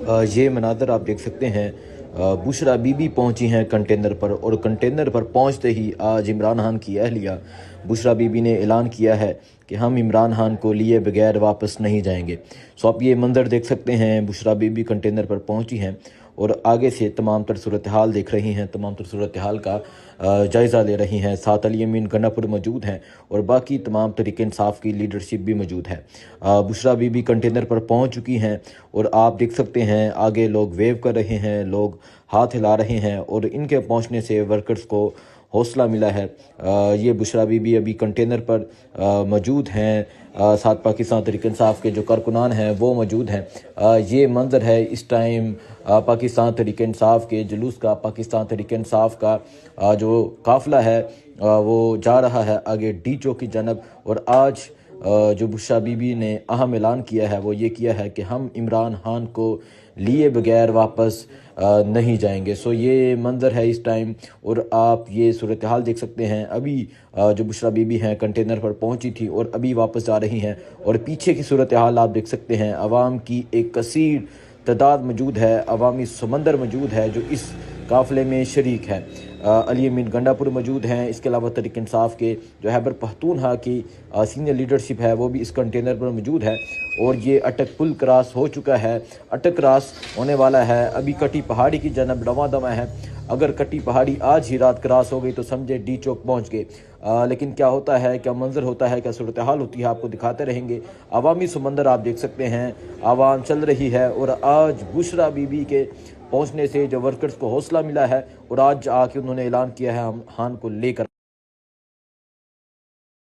ये मनाज़र आप देख सकते हैं। बुशरा बीबी पहुंची हैं कंटेनर पर, और कंटेनर पर पहुंचते ही आज इमरान खान की अहलिया बुशरा बीबी ने ऐलान किया है कि हम इमरान खान को लिए बगैर वापस नहीं जाएंगे। सो आप ये मंज़र देख सकते हैं, बुशरा बीबी कंटेनर पर पहुंची हैं और आगे से तमाम तर सूरत हाल देख रही हैं, तमाम तर सूरत हाल का जायज़ा ले रही हैं। साथ अली अमीन गंडापुर मौजूद हैं और बाकी तमाम तरीके इंसाफ की लीडरशिप भी मौजूद है। बुशरा बीबी कंटेनर पर पहुंच चुकी हैं और आप देख सकते हैं आगे लोग वेव कर रहे हैं, लोग हाथ हिला रहे हैं और इनके पहुंचने से वर्कर्स को हौसला मिला है। ये बुशरा बीबी अभी कंटेनर पर मौजूद हैं। साथ पाकिस्तान तहरीक इंसाफ के जो कारकुनान हैं वो मौजूद हैं। ये मंज़र है इस टाइम पाकिस्तान तहरीक इंसाफ के जुलूस का। पाकिस्तान तहरीक इंसाफ का जो काफ़िला है वो जा रहा है आगे डी चौक की जानब। और आज जो बुशरा बीबी ने अहम ऐलान किया है वो ये किया है कि हम इमरान खान को लिए बगैर वापस नहीं जाएंगे। सो ये मंज़र है इस टाइम और आप ये सूरत हाल देख सकते हैं। अभी जो बुशरा बीबी हैं कंटेनर पर पहुंची थी और अभी वापस जा रही हैं और पीछे की सूरत हाल आप देख सकते हैं। अवाम की एक कसीर तादाद मौजूद है, अवामी समंदर मौजूद है जो इस काफ़िले में शरीक है। अली अमीन गंडापुर मौजूद हैं। इसके अलावा तहरीक इंसाफ के जो हैबर पख्तूनख्वा की सीनियर लीडरशिप है वो भी इस कंटेनर पर मौजूद है। और ये अटक पुल क्रॉस हो चुका है, अटक क्रॉस होने वाला है। अभी कटी पहाड़ी की जानब दमा दमा है। अगर कटी पहाड़ी आज ही रात क्रॉस हो गई तो समझे डी चौक पहुँच गए। लेकिन क्या होता है, क्या मंजर होता है, क्या सूरत हाल होती है, आपको दिखाते रहेंगे। अवामी समंदर आप देख सकते हैं, आवाम चल रही है और आज बुशरा बीबी के पहुंचने से जो वर्कर्स को हौसला मिला है और आज आके उन्होंने ऐलान किया है हम खान को लेकर